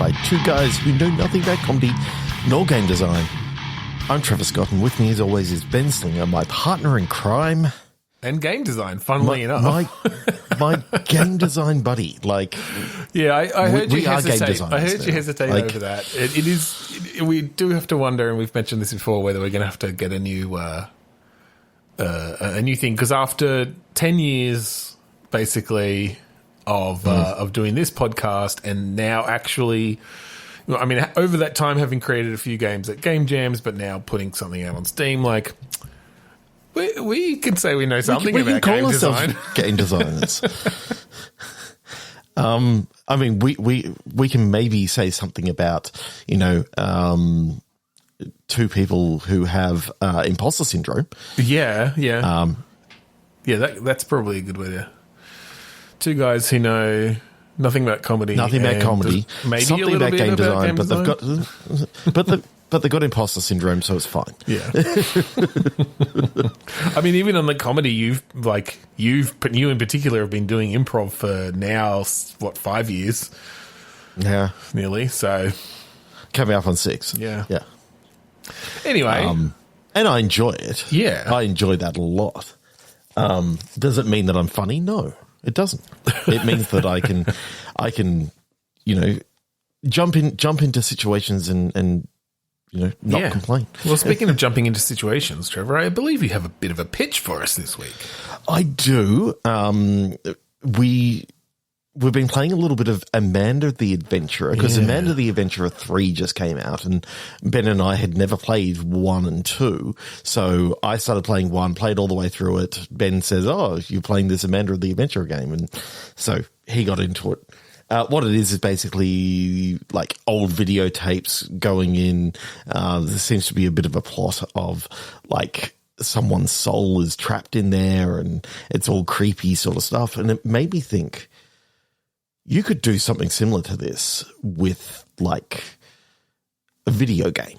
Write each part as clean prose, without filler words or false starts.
by two guys who know nothing about comedy nor game design. I'm Trevor Scott, and with me as always is Ben Slinger, my partner in crime. And game design, funnily enough. My game design buddy. Yeah, I heard you hesitate. I heard you hesitate over that. It is. We do have to wonder, and we've mentioned this before, whether we're going to have to get a new thing, because after 10 years, basically, of doing this podcast, and now actually, I mean, over that time, having created a few games at Game Jams, but now putting something out on Steam, we can say we know something about game design. Game designers. I mean, we can maybe say something about, two people who have imposter syndrome. Yeah. That's probably a good way to. Two guys who know nothing about comedy. Nothing about comedy. Maybe something a little about bit game design, but they've got imposter syndrome, so it's fine. Yeah. I mean, even on the comedy, you in particular have been doing improv for now, 5 years? Yeah. Nearly, so. Coming up on 6. Yeah. Yeah. Anyway. And I enjoy it. Yeah. I enjoy that a lot. Does it mean that I'm funny? No, it doesn't. It means that I can, jump into situations and not complain. Well, speaking of jumping into situations, Trevor, I believe you have a bit of a pitch for us this week. I do. We've been playing a little bit of Amanda the Adventurer, because Amanda the Adventurer 3 just came out, and Ben and I had never played 1 and 2. So I started playing 1, played all the way through it. Ben says, "Oh, you're playing this Amanda the Adventurer game." And so he got into it. What it is basically like old videotapes going in. There seems to be a bit of a plot of someone's soul is trapped in there, and it's all creepy sort of stuff. And it made me think, you could do something similar to this with a video game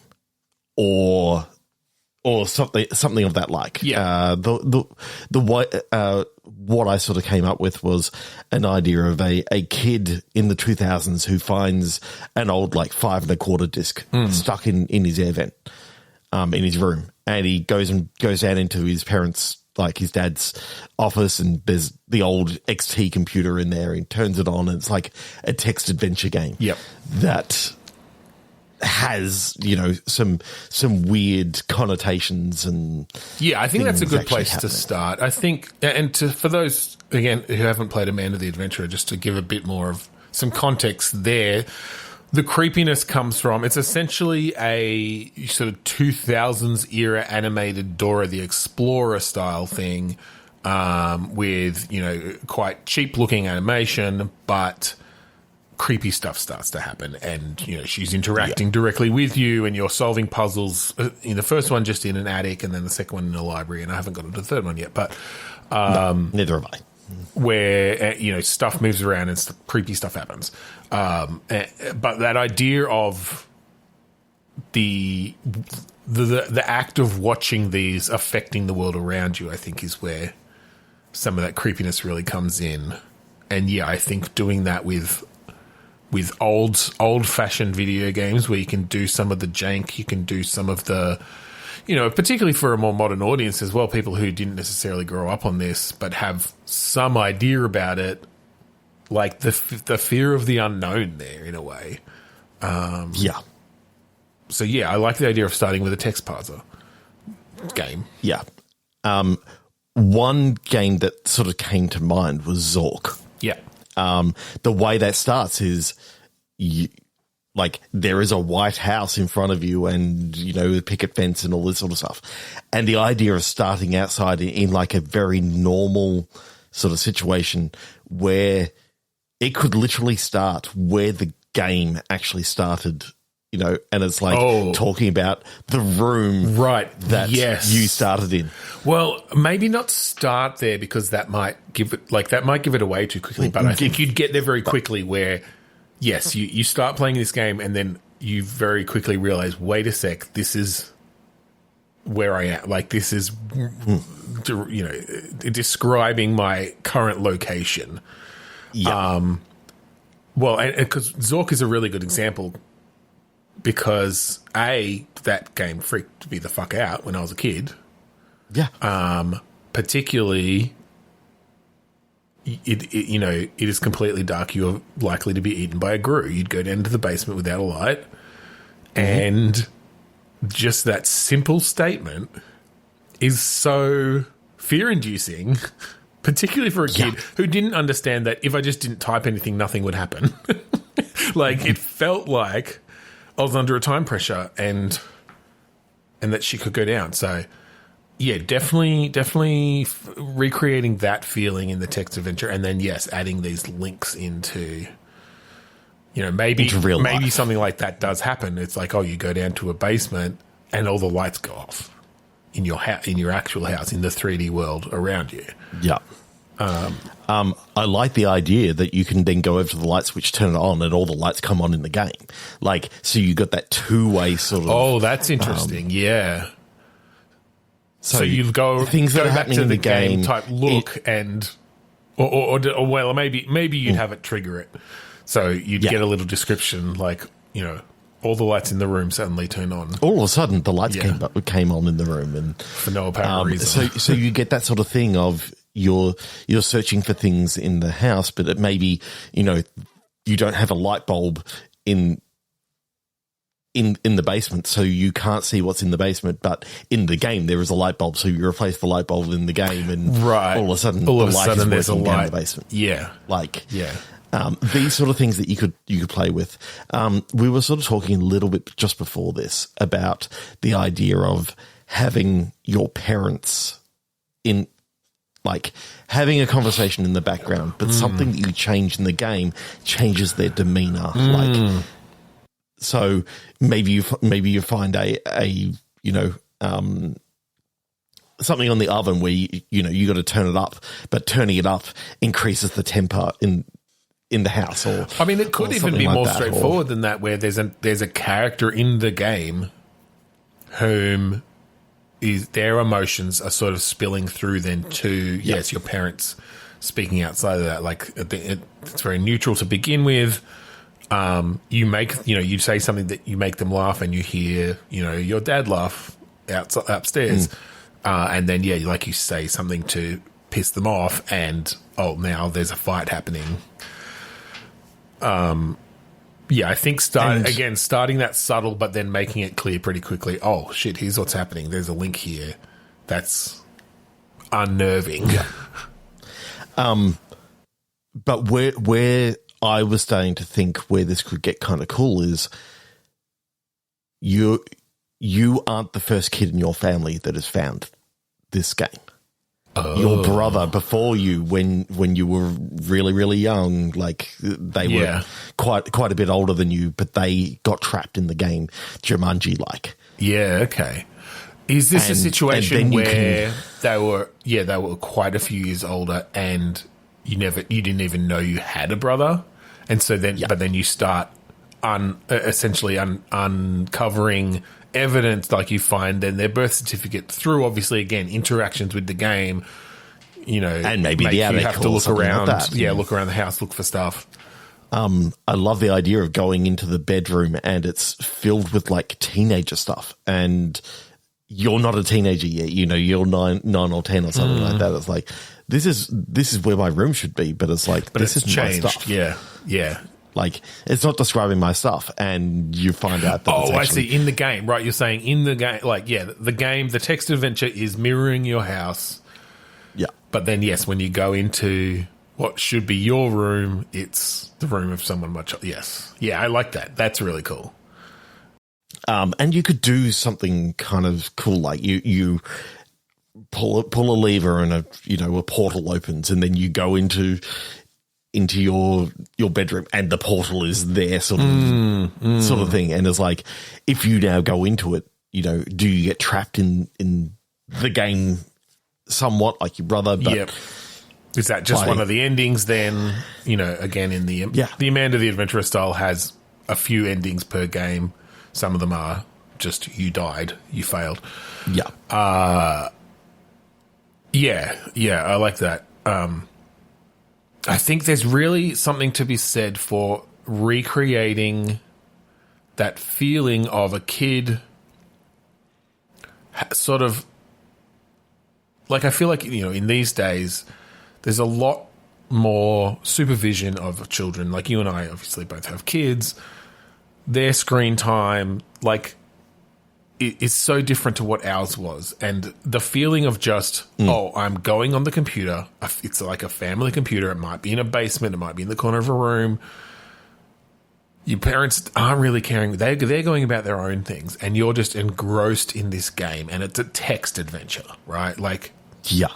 or something of that like. Yeah. What I sort of came up with was an idea of a kid in the 2000s who finds an old 5 1/4 disc stuck in his air vent in his room, and he goes down into his parents' his dad's office, and there's the old XT computer in there. He turns it on, and it's like a text adventure game. Yep. That has, some weird connotations, and I think that's a good place to start. I think, and for those again who haven't played Amanda the Adventurer, just to give a bit more of some context there. The creepiness comes from, it's essentially a sort of 2000s era animated Dora the Explorer style thing, with, quite cheap looking animation, but creepy stuff starts to happen. And, she's interacting directly with you, and you're solving puzzles in the first one just in an attic, and then the second one in a library. And I haven't gotten to the third one yet, but neither have I. Where stuff moves around and creepy stuff happens, but that idea of the act of watching these affecting the world around you, I think, is where some of that creepiness really comes in. And I think doing that with old fashioned video games, where you can do some of the jank, you can do some of the, particularly for a more modern audience as well, people who didn't necessarily grow up on this but have some idea about it, like the fear of the unknown there in a way. So I like the idea of starting with a text parser game. Yeah. One game that sort of came to mind was Zork. Yeah. The way that starts is there is a white house in front of you, and, the picket fence and all this sort of stuff. And the idea of starting outside in a very normal sort of situation where it could literally start where the game actually started, and it's talking about the room that you started in. Well, maybe not start there, because that might give it away too quickly. But I think you'd get there very quickly where, yes, you start playing this game, and then you very quickly realize, wait a sec, this is where I am. This is, describing my current location. Yeah. Well, because Zork is a really good example because, A, that game freaked me the fuck out when I was a kid. Yeah. Particularly, it is completely dark. You're likely to be eaten by a grue. You'd go down to the basement without a light. And just that simple statement is so fear-inducing, particularly for a kid who didn't understand that if I just didn't type anything, nothing would happen. Like, it felt like I was under a time pressure and that she could go down. So, yeah, definitely recreating that feeling in the text adventure, and then, yes, adding these links into... maybe something like that does happen. It's like, you go down to a basement and all the lights go off in your in your actual house, in the 3D world around you. Yeah. I like the idea that you can then go over to the light switch, turn it on, and all the lights come on in the game. Like, so you got that two-way sort of... Oh, that's interesting. Yeah. So you go things that are back happening to in the the game type look or maybe you'd have it trigger it. So you'd get a little description like, all the lights in the room suddenly turn on. All of a sudden, the lights came on in the room, and for no apparent reason. So you get that sort of thing of you're searching for things in the house, but it may be you don't have a light bulb in the basement, so you can't see what's in the basement. But in the game, there is a light bulb, so you replace the light bulb in the game, and all of a sudden, the light is working down the basement. Yeah, these sort of things that you could play with. We were sort of talking a little bit just before this about the idea of having your parents in, like, having a conversation in the background, but something that you change in the game changes their demeanor. Like, so maybe you find something on the oven where you got to turn it up, but turning it up increases the temper in the house. Or it could even be more straightforward than that, where there's a character in the game whom their emotions are sort of spilling through then to your parents speaking outside of that. Like, it's very neutral to begin with. You say something that you make them laugh, and you hear your dad laugh upstairs, and then like you say something to piss them off, and now there's a fight happening. I think starting that subtle, but then making it clear pretty quickly. Oh shit! Here's what's happening. There's a link here. That's unnerving. But where I was starting to think where this could get kind of cool is you aren't the first kid in your family that has found this game. Oh. Your brother before you, when you were really, really young, like they were quite a bit older than you, but they got trapped in the game Jumanji like. Yeah, okay. Is this a situation where they were quite a few years older and you didn't even know you had a brother? And so then, but then you start essentially uncovering evidence, like you find then their birth certificate through, obviously, again, interactions with the game, and maybe the attic, you have to look around, like that. Look around the house, look for stuff. I love the idea of going into the bedroom and it's filled with like teenager stuff, and you're not a teenager yet, you're 9 or 10 or something like that. It's like, this is where my room should be, but it's like, this is changed. My stuff. Yeah. Like, it's not describing my stuff, and you find out that I see. In the game, right? You're saying in the game, the game, the text adventure is mirroring your house. Yeah. But then, yes, when you go into what should be your room, it's the room of someone much. Yes. Yeah, I like that. That's really cool. And you could do something kind of cool, like you pull a lever and a portal opens, and then you go into your bedroom and the portal is there sort of thing. And it's like, if you now go into it, do you get trapped in the game somewhat like your brother? But is that just one of the endings then? Again, in the Amanda the Adventurer style has a few endings per game. Some of them are just you died, you failed. Yeah. I like that. I think there's really something to be said for recreating that feeling of a kid sort of like, I feel like, in these days, there's a lot more supervision of children. Like, you and I obviously both have kids. Their screen time, like, is so different to what ours was. And the feeling of just, I'm going on the computer. It's like a family computer. It might be in a basement. It might be in the corner of a room. Your parents aren't really caring. They're going about their own things, and you're just engrossed in this game, and it's a text adventure, right? Like, yeah,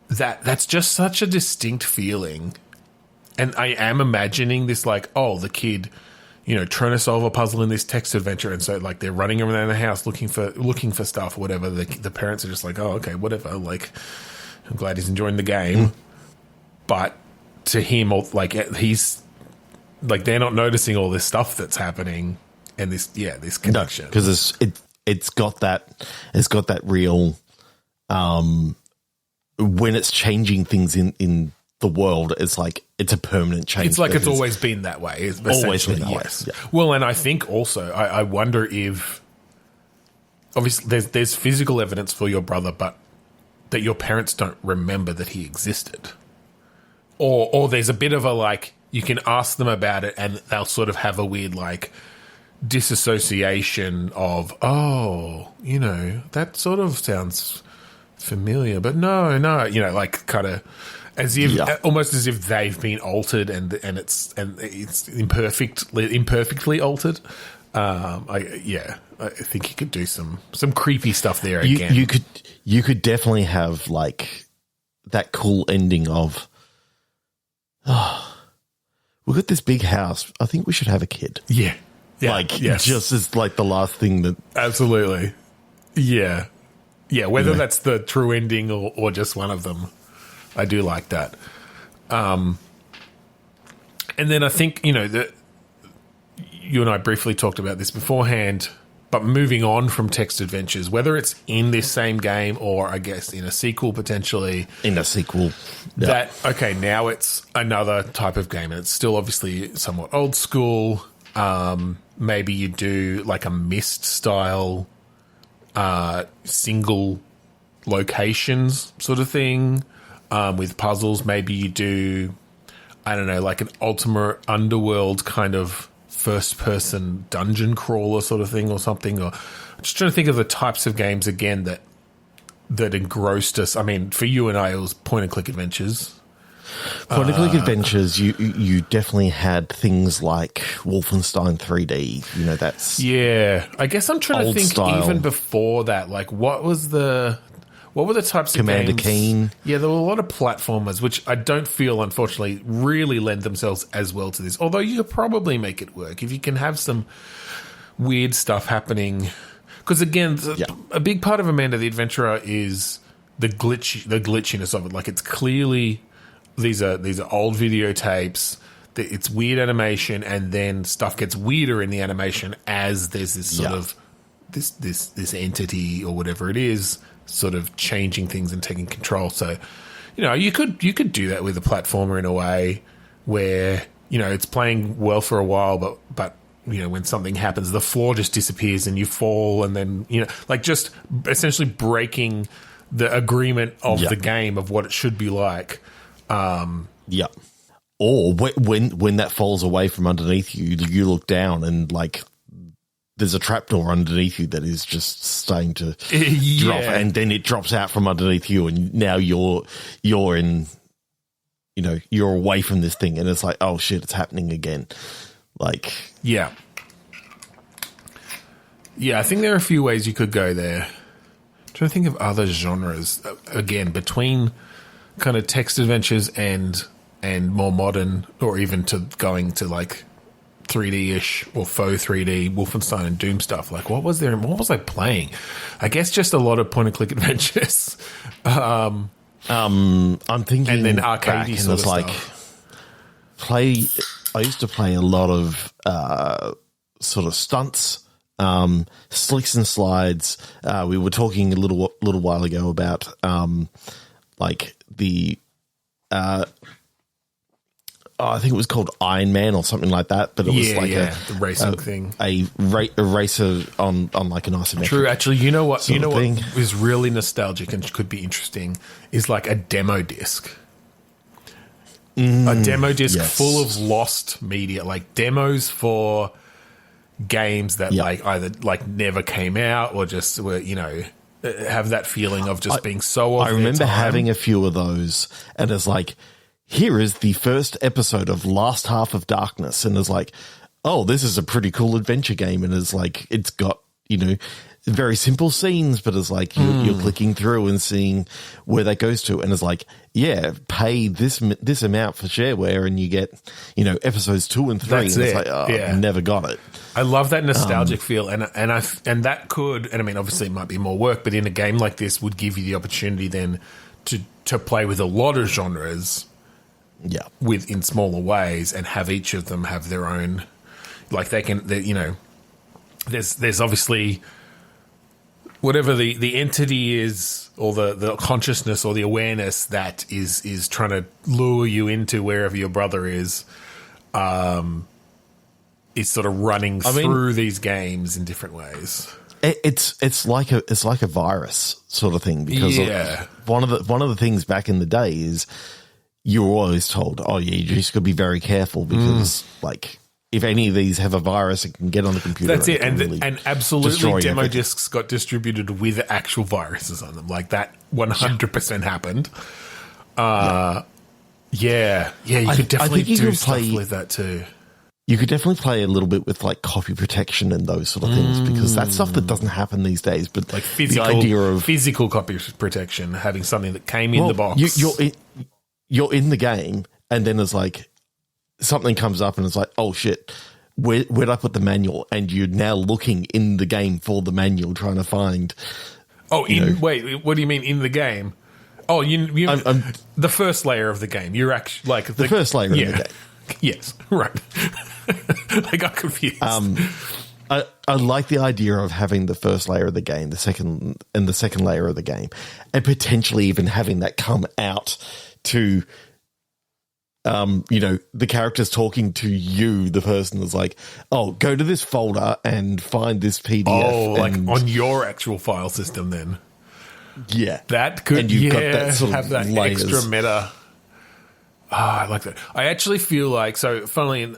that's just such a distinct feeling. And I am imagining this, like, the kid, trying to solve a puzzle in this text adventure, and so, like, they're running around the house looking for stuff or whatever. The parents are just like, oh, okay, whatever. Like, I'm glad he's enjoying the game, but to him, like, he's. Like, they're not noticing all this stuff that's happening, and this connection. No, because it's got that real when it's changing things in the world, it's like it's a permanent change. It's like it's always been that way. It's always been that yes. way. Yeah. Well, and I think also I wonder if obviously there's physical evidence for your brother, but that your parents don't remember that he existed, or there's a bit of a like. You can ask them about it, and they'll sort of have a weird, like, disassociation of, that sort of sounds familiar, but no, like, kind of as if almost as if they've been altered, and it's imperfectly altered. I think you could do some creepy stuff there again. You could definitely have like that cool ending of, we've got this big house. I think we should have a kid. Yeah. Like, just as like the last thing that... Absolutely. Yeah. Yeah, whether that's the true ending or just one of them. I do like that. And then I think, that you and I briefly talked about this beforehand, but moving on from text adventures, whether it's in this same game or I guess in a sequel potentially. In a sequel. That, okay, now it's another type of game, and it's still obviously somewhat old school. Maybe you do like a Myst style single locations sort of thing with puzzles. Maybe you do, I don't know, like an Ultima Underworld kind of first-person dungeon crawler sort of thing or something. Or I'm just trying to think of the types of games again that engrossed us. I mean, for you and I, it was point-and-click adventures. Point-and-click adventures, you definitely had things like Wolfenstein 3D. That's I guess I'm trying to think style. Even before that, like what were the types Commander of games? Keen. Yeah, there were a lot of platformers, which I don't feel, unfortunately, really lend themselves as well to this. Although you could probably make it work if you can have some weird stuff happening. Because again, a big part of Amanda the Adventurer is the glitchiness of it. Like, it's clearly these are old videotapes. It's weird animation, and then stuff gets weirder in the animation as there's this sort of this entity or whatever it is sort of changing things and taking control. So, you could do that with a platformer in a way where, it's playing well for a while, but when something happens, the floor just disappears and you fall, and then, like just essentially breaking the agreement of the game of what it should be like. Or when that falls away from underneath you, you look down and like there's a trapdoor underneath you that is just starting to drop, and then it drops out from underneath you, and now you're in, you're away from this thing, and it's like, oh shit, it's happening again. Like, I think there are a few ways you could go there. I'm trying to think of other genres again between kind of text adventures and more modern, or even to going to like 3D-ish or faux 3D Wolfenstein and Doom stuff. Like, what was I playing? I guess just a lot of point-and-click adventures. I'm thinking, and then arcadey sort of like stuff. I used to play a lot of sort of stunts, slicks and slides. We were talking a little while ago about like the I think it was called Iron Man or something like that, but it was like the racing thing. A racer on like an isometric. True, actually, you know what thing. is really nostalgic and could be interesting is like a demo disc. A demo disc full of lost media, like demos for games that like either like never came out or just were, have that feeling of just being so off. I remember having a few of those, and it's like, here is the first episode of Last Half of Darkness, and it's like, oh, this is a pretty cool adventure game, and it's like, it's got, very simple scenes, but it's like you're clicking through and seeing where that goes to, and it's like, pay this amount for shareware, and you get, episodes 2 and 3. That's and it. It's like, oh, I never got it. I love that nostalgic feel, and that could, and I mean, obviously it might be more work, but in a game like this, would give you the opportunity then to play with a lot of genres, in smaller ways, and have each of them have their own, like there's obviously whatever the entity is, or the consciousness or the awareness that is trying to lure you into wherever your brother is sort of running through these games in different ways. It's like a virus sort of thing, because one of the things back in the day is you were always told, you just got to be very careful, because like, if any of these have a virus, it can get on the computer. That's it. And absolutely demo discs got distributed with actual viruses on them. Like that 100% happened. You could definitely do stuff with that too. You could definitely play a little bit with like copy protection and those sort of things, because that's stuff that doesn't happen these days. But like the idea of physical copy protection, having something that came in the box. You're in the game, and then it's like, something comes up and it's like, oh shit, where'd I put the manual? And you're now looking in the game for the manual, trying to find. Wait, what do you mean in the game? Oh, the first layer of the game. You're actually like the first layer of the game. Yes, right. I got confused. I like the idea of having the first layer of the game, the second layer of the game, and potentially even having that come out to. The character's talking to you, the person is like, oh, go to this folder and find this PDF. Oh, like on your actual file system then. Yeah. That could, and you've got that sort of have that layers. Extra meta. I like that. I actually feel like, so funnily,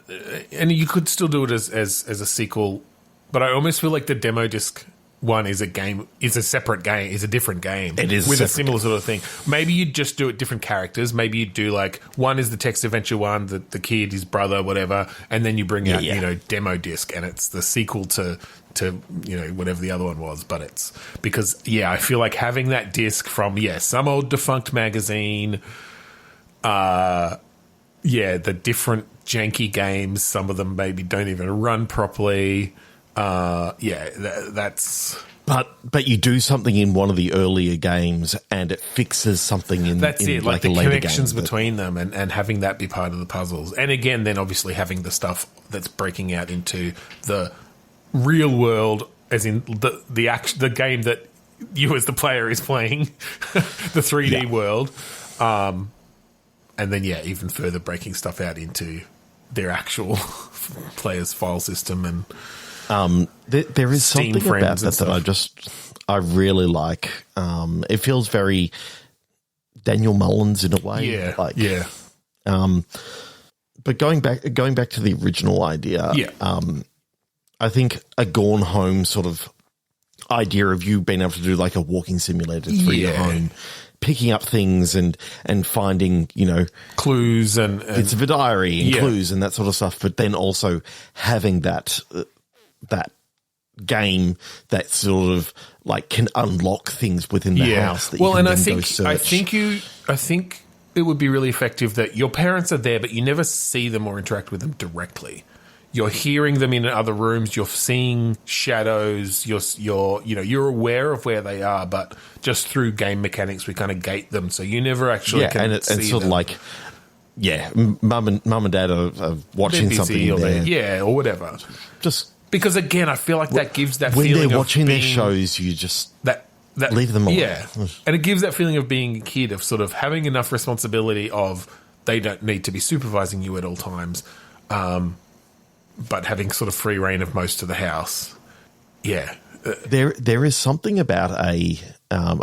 and you could still do it as a sequel, but I almost feel like the demo disc one is a separate game, is a different game. It is with a similar sort of thing. Maybe you'd just do it different characters. Maybe you'd do like, one is the text adventure one, the kid, his brother, whatever, and then you bring out, demo disc, and it's the sequel to whatever the other one was. But it's because, I feel like having that disc from, some old defunct magazine, the different janky games, some of them maybe don't even run properly. That's. But you do something in one of the earlier games, and it fixes something in. That's in it, like the connections game, between them, and having that be part of the puzzles. And again, then obviously having the stuff that's breaking out into the real world, as in the game that you as the player is playing, the 3D world. And then even further breaking stuff out into their actual player's file system and. There is Steam something about that I really like. It feels very Daniel Mullins in a way. But going back to the original idea, I think a Gone Home sort of idea of you being able to do like a walking simulator through your home, picking up things and finding, clues and bits of a diary and clues and that sort of stuff, but then also having that game that sort of like can unlock things within the house. That you can I think it would be really effective that your parents are there, but you never see them or interact with them directly. You're hearing them in other rooms. You're seeing shadows. You're aware of where they are, but just through game mechanics, we kind of gate them, so you never actually can see and sort them. of like. Yeah, mum and dad are watching something there. Or whatever. Just because again, I feel like that gives that when feeling they're watching of their shows, you just that leave them alone. Yeah, and it gives that feeling of being a kid, of sort of having enough responsibility of they don't need to be supervising you at all times, but having sort of free reign of most of the house. Yeah. There is something about I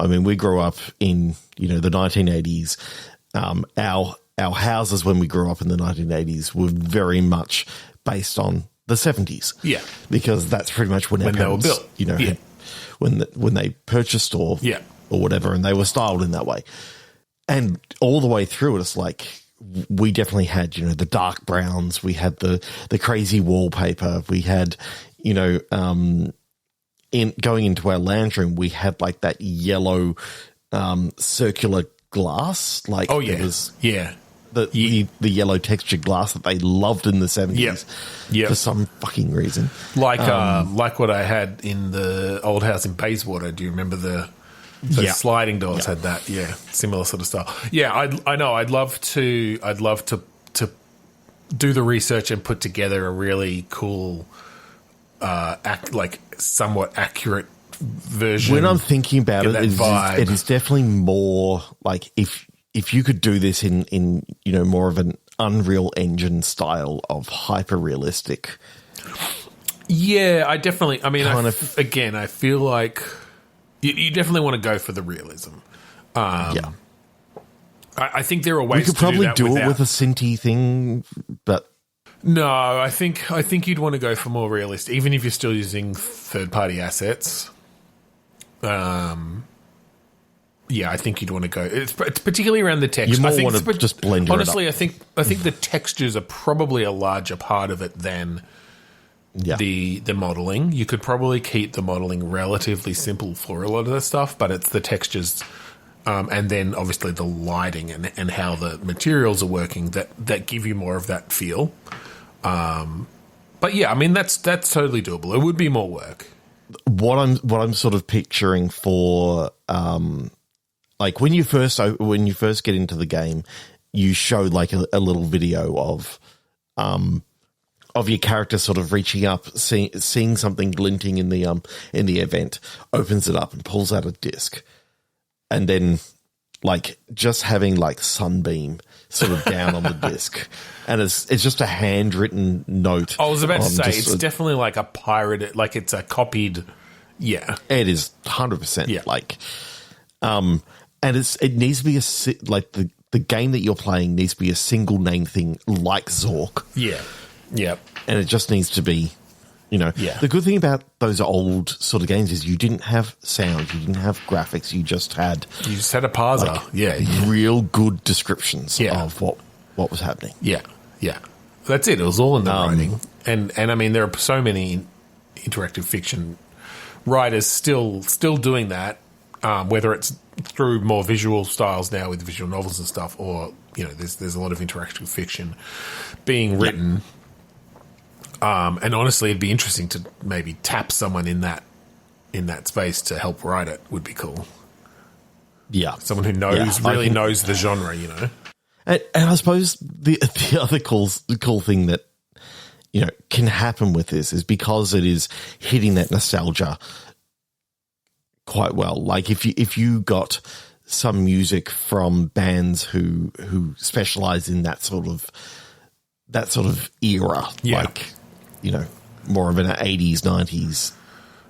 mean, we grew up in, the 1980s. Our houses when we grew up in the 1980s were very much based on the 70s. Yeah. Because that's pretty much when our parents, they were built. When they purchased or whatever, and they were styled in that way. And all the way through it, it's like we definitely had, the dark browns, we had the crazy wallpaper, we had, in going into our lounge room, we had like that yellow circular glass. Like it was the yellow textured glass that they loved in the 70s for some fucking reason. Like what I had in the old house in Bayswater. Do you remember the sliding doors had that? Yeah, similar sort of style. Yeah, I know. I'd love to do the research and put together a really cool, somewhat accurate version. When I'm thinking about it, it is definitely more like if you could do this in more of an Unreal Engine style of hyper realistic. Yeah, I definitely. I mean, I feel like you definitely want to go for the realism. I think there are ways. We could probably do it with a Cinti thing, but no, I think you'd want to go for more realistic, even if you're still using third-party assets. Yeah, I think you'd want to go. It's particularly around the text. You might want to just blend it. Honestly, I think the textures are probably a larger part of it than the modeling. You could probably keep the modeling relatively simple for a lot of the stuff, but it's the textures, and then obviously the lighting and how the materials are working that give you more of that feel. But yeah, I mean that's totally doable. It would be more work. What I'm sort of picturing for like when you first get into the game, you show like a little video of your character sort of reaching up, seeing something glinting in the event, opens it up and pulls out a disc, and then like just having like sunbeam sort of down on the disc, and it's just a handwritten note. I was about to say it's definitely like a pirated, like it's a copied. Yeah, it is 100%. Yeah, like, and it needs to be like the game that you're playing needs to be a single name thing like Zork. Yeah, yeah, and it just needs to be. The good thing about those old sort of games is you didn't have sound, you didn't have graphics, you just had a parser, real good descriptions of what was happening. Yeah, yeah, that's it. It was all in the writing, and I mean there are so many interactive fiction writers still doing that, whether it's through more visual styles now with visual novels and stuff, or there's a lot of interactive fiction being written. Yep. And honestly, it'd be interesting to maybe tap someone in that space to help write it. Would be cool. Yeah, someone who knows knows the genre, And I suppose the other cool thing that can happen with this is because it is hitting that nostalgia quite well. Like if you got some music from bands who specialize in that sort of era, like. More of an 80s, 90s.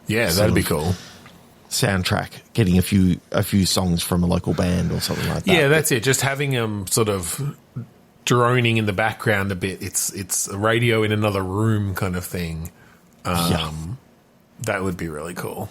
Yeah, that'd be cool. Soundtrack, getting a few songs from a local band or something like that. Yeah, that's it. Just having them sort of droning in the background a bit. It's a radio in another room kind of thing. That would be really cool.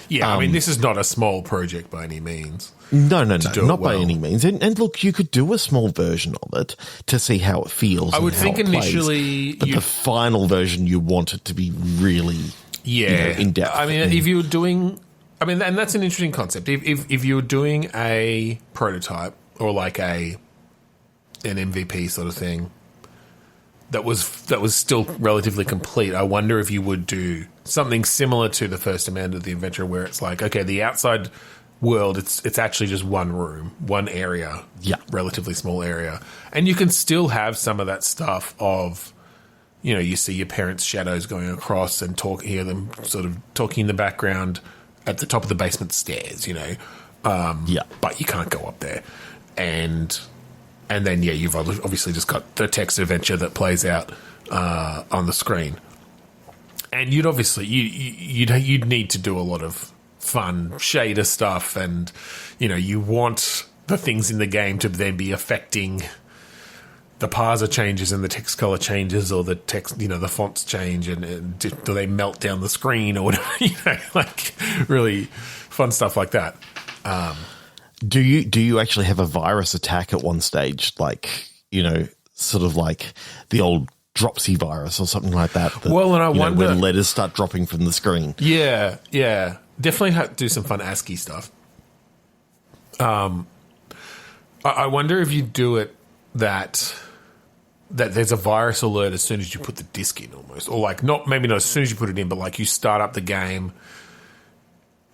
Yeah, I mean, this is not a small project by any means. No, not by any means. And look, you could do a small version of it to see how it feels. I would think initially, but the final version you want it to be really, in depth. I mean, if you were doing, and that's an interesting concept. If you were doing a prototype or like an MVP sort of thing that was still relatively complete, I wonder if you would do something similar to the first Amanda the Adventurer, where it's like, okay, the outside world, it's actually just one room, one area, relatively small area, and you can still have some of that stuff of, you see your parents' shadows going across and hear them sort of talking in the background at the top of the basement stairs, but you can't go up there, and And then, you've obviously just got the text adventure that plays out on the screen. And you'd obviously you'd need to do a lot of fun shader stuff, and you want the things in the game to then be affecting the parser changes and the text color changes, or the text, the fonts change, and do they melt down the screen or whatever, like really fun stuff like that. Do you actually have a virus attack at one stage, like, sort of like the old Dropsy virus or something like that? Well, and I wonder when letters start dropping from the screen. Yeah, definitely have to do some fun ASCII stuff. I wonder if you do it that there's a virus alert as soon as you put the disc in, almost, or like maybe not as soon as you put it in, but like you start up the game,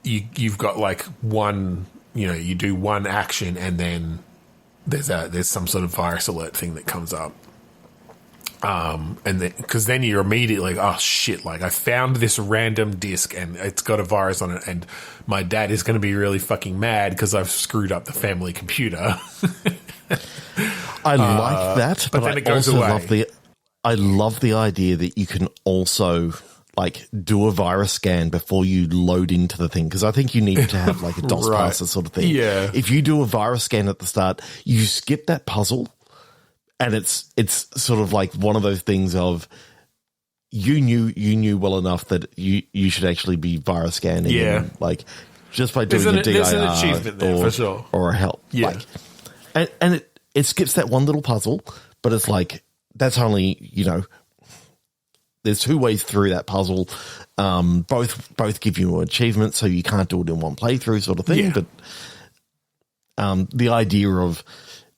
you've got like one. You do one action, and then there's some sort of virus alert thing that comes up, and then because then you're immediately like, oh shit! Like, I found this random disc and it's got a virus on it, and my dad is going to be really fucking mad because I've screwed up the family computer. I like that, but then I it goes also away. I love the idea that you can also like do a virus scan before you load into the thing, because I think you need to have like a DOS Right. passer sort of thing. Yeah. If you do a virus scan at the start, you skip that puzzle, and it's sort of like one of those things of you knew well enough that you should actually be virus scanning. Yeah. And, like, just by doing There's a an DIR achievement there, for sure. or a help. Yeah. Like, and it skips that one little puzzle, but it's like that's only there's two ways through that puzzle. Both give you an achievement, so you can't do it in one playthrough, sort of thing. Yeah. But the idea of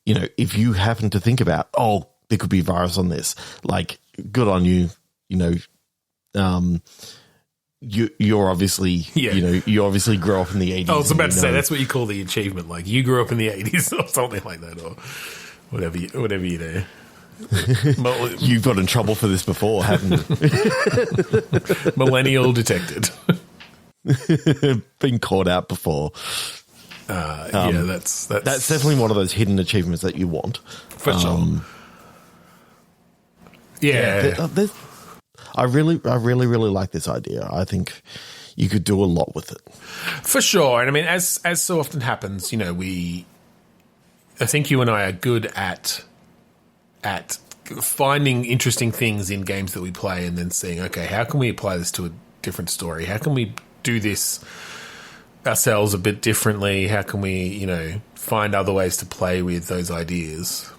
if you happen to think about, oh, there could be a virus on this, like, good on you. You're obviously you obviously grew up in the 80s. I was about to say that's what you call the achievement. Like, you grew up in the 80s or something like that, or whatever you do. You've got in trouble for this before, haven't you? Millennial detected. Been caught out before. That's definitely one of those hidden achievements that you want. for sure. I really like this idea. I think you could do a lot with it. For sure. And I mean, as so often happens, I think you and I are good at finding interesting things in games that we play, and then seeing, okay, how can we apply this to a different story? How can we do this ourselves a bit differently? How can we, find other ways to play with those ideas?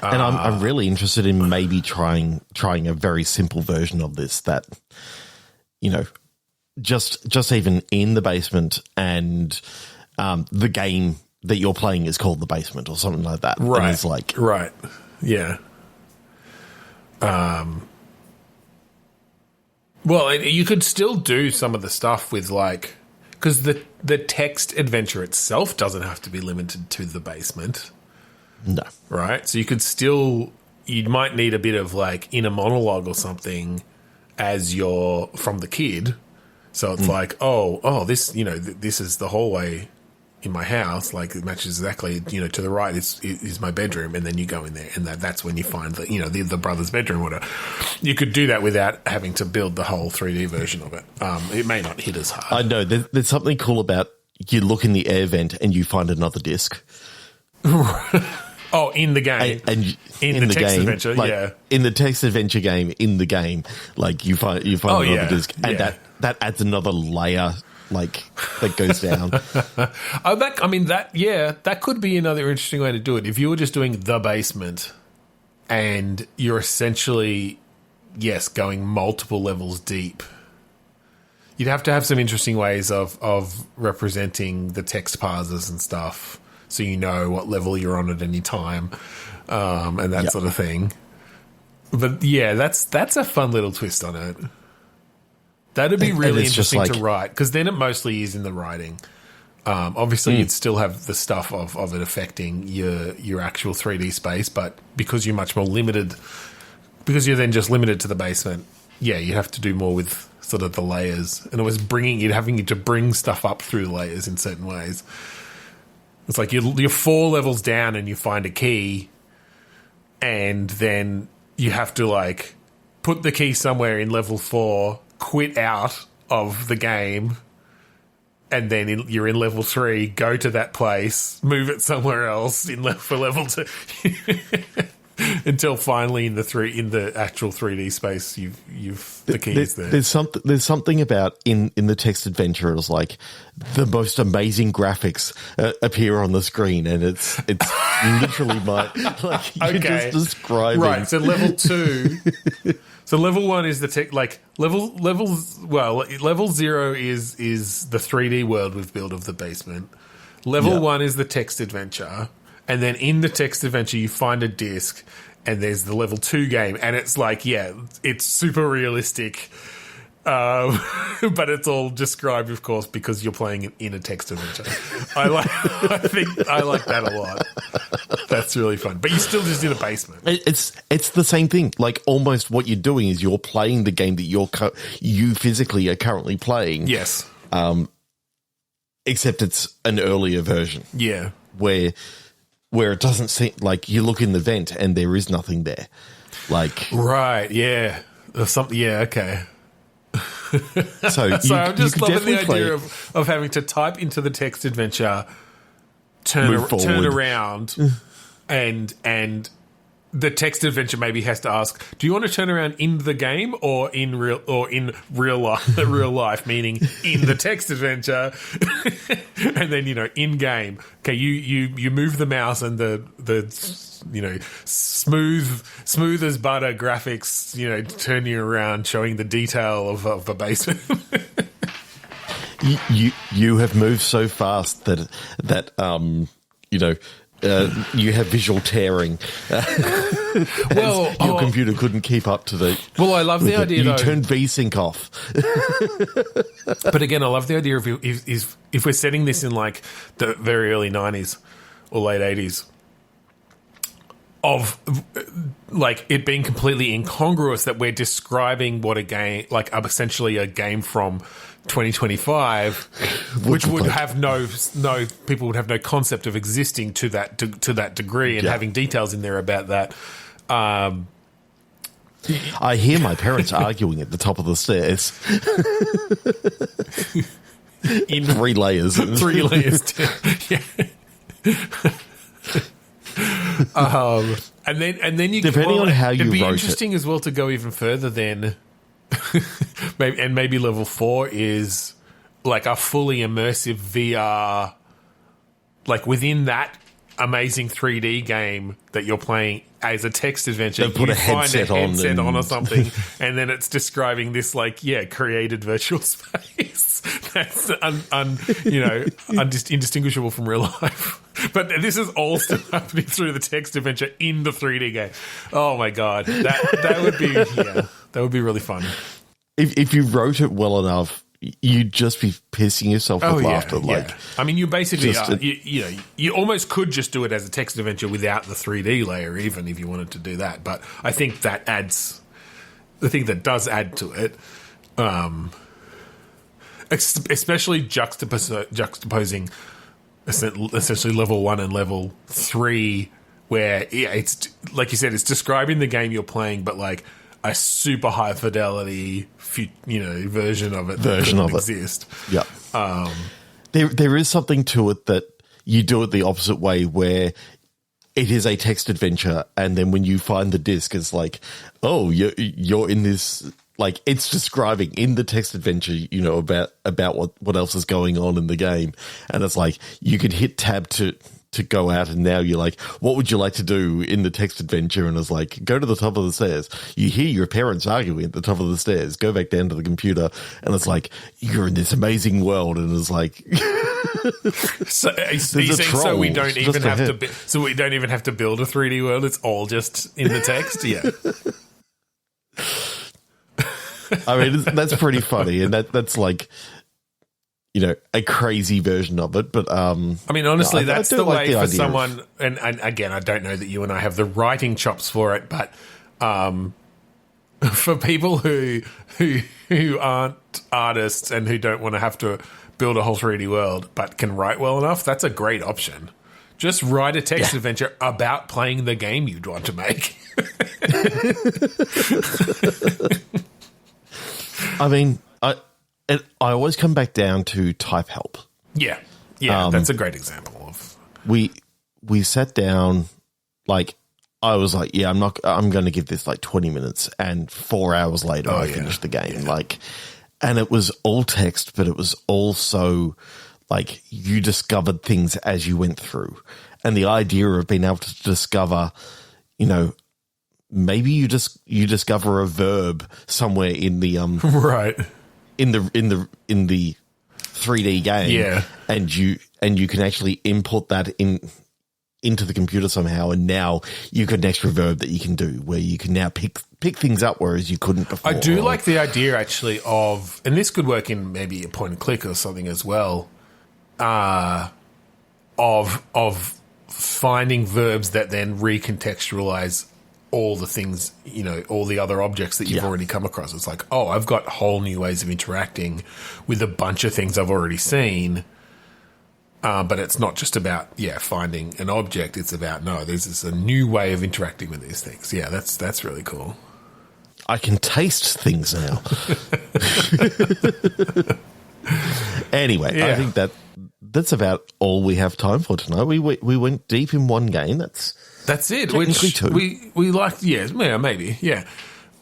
And I'm really interested in maybe trying a very simple version of this that, just even in the basement, and the game that you're playing is called The Basement or something like that. Right. And it's like, right. Yeah. Well, you could still do some of the stuff with, like, because the text adventure itself doesn't have to be limited to the basement. no. Right? So you might need a bit of, like, inner monologue or something as you're from the kid. So it's like, this, this is the hallway in my house. Like, it matches exactly, to the right is my bedroom. And then you go in there, and that's when you find the brother's bedroom or whatever. You could do that without having to build the whole 3D version of it. It may not hit as hard. I know. There's something cool about you look in the air vent and you find another disc. Oh, in the game, and in the text game, adventure, like, in the text adventure game, in the game, like you find another disc, and that adds another layer, like, that goes down. That could be another interesting way to do it. If you were just doing the basement, and you're essentially, going multiple levels deep, you'd have to have some interesting ways of representing the text parsers and stuff, so you know what level you're on at any time, and that sort of thing. But that's a fun little twist on it. That'd be really interesting to write, because then it mostly is in the writing. Obviously, you'd still have the stuff of it affecting your actual 3D space, but because you're much more limited, because you're then just limited to the basement, you have to do more with sort of the layers, and it was having you to bring stuff up through the layers in certain ways. It's like you're 4 levels down and you find a key, and then you have to like put the key somewhere in level 4, quit out of the game, and then you're in level 3, go to that place, move it somewhere else for level 2. Until finally in the actual 3D space you've the key is there. There's something about in the text adventure, it's like the most amazing graphics appear on the screen, and it's literally like you're just describing. Right, so level 2. So level 1 is the tech, like level 0 is the 3D world we've built of the basement. Level 1 is the text adventure. And then in the text adventure, you find a disc, and there's the level 2 game, and it's like, it's super realistic, but it's all described, of course, because you're playing it in a text adventure. I think I like that a lot. That's really fun, but you're still just in a basement. It's the same thing. Like almost what you're doing is you're playing the game that you physically are currently playing. Yes, except it's an earlier version. Yeah, where it doesn't seem like you look in the vent and there is nothing there. Like, right, yeah. Or something, yeah, okay. So I'm just loving the idea of having to type into the text adventure, turn around, and the text adventure maybe has to ask, do you want to turn around in the game or in real life, meaning in the text adventure? And then, in game. Okay, you move the mouse and the smooth as butter graphics, turn you around, showing the detail of the basement. You have moved so fast that you have visual tearing. Well, your computer couldn't keep up to the. Well, I love the idea. You turned VSync off. But again, I love the idea of if we're setting this in like the very early 90s or late 80s, of like it being completely incongruous that we're describing what a game, like essentially a game from 2025, which would have no people would have no concept of existing to that degree, and having details in there about that. I hear my parents arguing at the top of the stairs. In 3 layers. 3 layers. Yeah. And then you depending on how you it'd be wrote interesting as well to go even further then. maybe level 4 is like a fully immersive VR, like within that amazing 3D game that you're playing as a text adventure. They put a headset on or something, and then it's describing this created virtual space that's indistinguishable from real life. But this is all still happening through the text adventure in the 3D game. Oh my god, that would be really fun. If you wrote it well enough, you'd just be pissing yourself with laughter. Yeah. I mean, you basically you almost could just do it as a text adventure without the 3D layer, even if you wanted to do that. But I think that does add to it, especially juxtaposing essentially level 1 and level 3, where it's like you said, it's describing the game you're playing, but like a super high fidelity, version of it that exist. Yeah. There is something to it that you do it the opposite way, where it is a text adventure, and then when you find the disc, it's like, oh, you're in this. Like, it's describing in the text adventure, about what else is going on in the game, and it's like you could hit tab to go out, and now you're like, what would you like to do in the text adventure? And it's like, go to the top of the stairs. You hear your parents arguing at the top of the stairs. Go back down to the computer, and it's like, you're in this amazing world, and it's like, so we don't even have to build a 3D world. It's all just in the text. Yeah. I mean, that's pretty funny, and that's like, a crazy version of it. But I mean, honestly, that's the way for someone. And again, I don't know that you and I have the writing chops for it, but for people who aren't artists and who don't want to have to build a whole 3D world but can write well enough, that's a great option. Just write a text adventure about playing the game you'd want to make. I mean, I always come back down to type help. Yeah, that's a great example of. We sat down, like, I was like, yeah, I'm going to give this like 20 minutes, and 4 hours later I finished the game. Yeah. Like, and it was all text, but it was also like you discovered things as you went through, and the idea of being able to discover, you know, maybe you discover a verb somewhere in the right in the 3D game, and you can actually input that into the computer somehow, and now you've got an extra verb that you can do where you can now pick things up, whereas you couldn't before. I do like the idea actually of, and this could work in maybe a point and click or something as well, of finding verbs that then recontextualize all the things, you know, all the other objects that you've already come across. It's like, oh, I've got whole new ways of interacting with a bunch of things I've already seen. But it's not just about, finding an object. It's about, no, there's a new way of interacting with these things. Yeah, that's really cool. I can taste things now. Anyway, I think that's about all we have time for tonight. We went deep in one game. That's it. Technically two. We liked, maybe.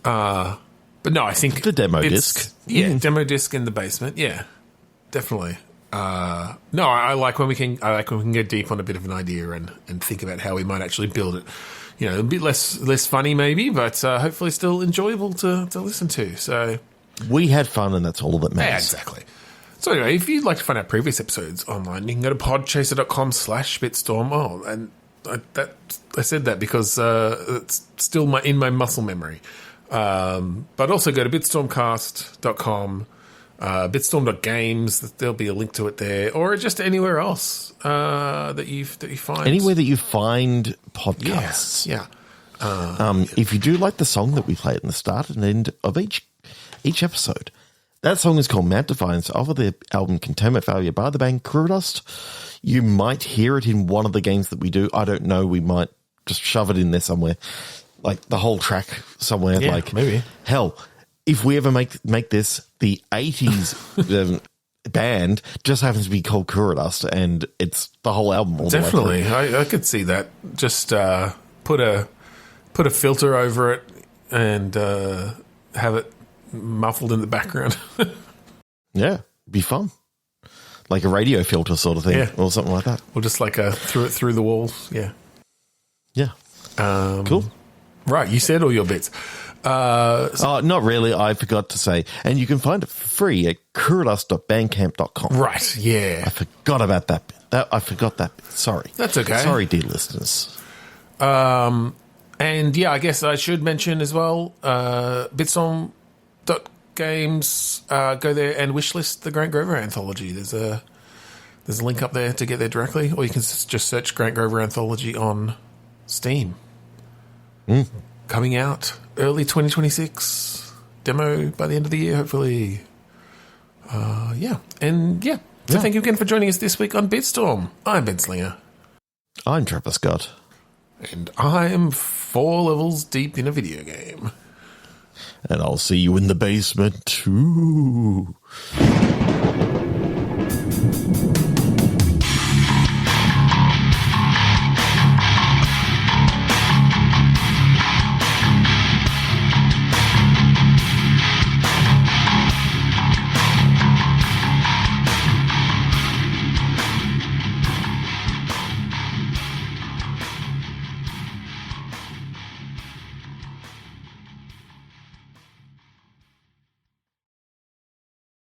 But no, I think the demo disc. Yeah, demo disc in the basement. Yeah, definitely. No, I like when we can get deep on a bit of an idea and think about how we might actually build it. You know, a bit less funny maybe, but hopefully still enjoyable to listen to. So we had fun, and that's all that matters. Yeah, exactly. So anyway, if you'd like to find out previous episodes online, you can go to podchaser.com/bitstorm. Oh, and I said that because it's still in my muscle memory. But also go to bitstormcast.com. Bitstorm.games, there'll be a link to it there, or just anywhere else that you find. Anywhere that you find podcasts. Yeah. If you do like the song that we play at the start and end of each episode, that song is called Mount Defiance off of the album Containment Failure by the band Crudust. You might hear it in one of the games that we do. I don't know. We might just shove it in there somewhere, like the whole track somewhere. Yeah, like maybe. Hell, if we ever make this, the 80s band just happens to be called Crudust, and it's the whole album. All Definitely. the way through. I could see that. Just put a filter over it and have it muffled in the background. Yeah, be fun. Like a radio filter sort of thing, or something like that. Or just like through the walls. Yeah. Yeah. Cool. Right, you said all your bits. Not really. I forgot to say. And you can find it free at curudust.bandcamp.com. Right, yeah. I forgot about that bit. I forgot that bit. Sorry. That's okay. Sorry, dear listeners. And yeah, I guess I should mention as well, bitstorm.games, go there and wishlist the Grant Grover anthology. There's a link up there to get there directly, or you can just search Grant Grover anthology on Steam. Coming out early 2026. Demo by the end of the year, hopefully. So thank you again for joining us this week on Bitstorm. I'm Ben Slinger. I'm Trevor Scott. And I'm 4 levels deep in a video game. And I'll see you in the basement too.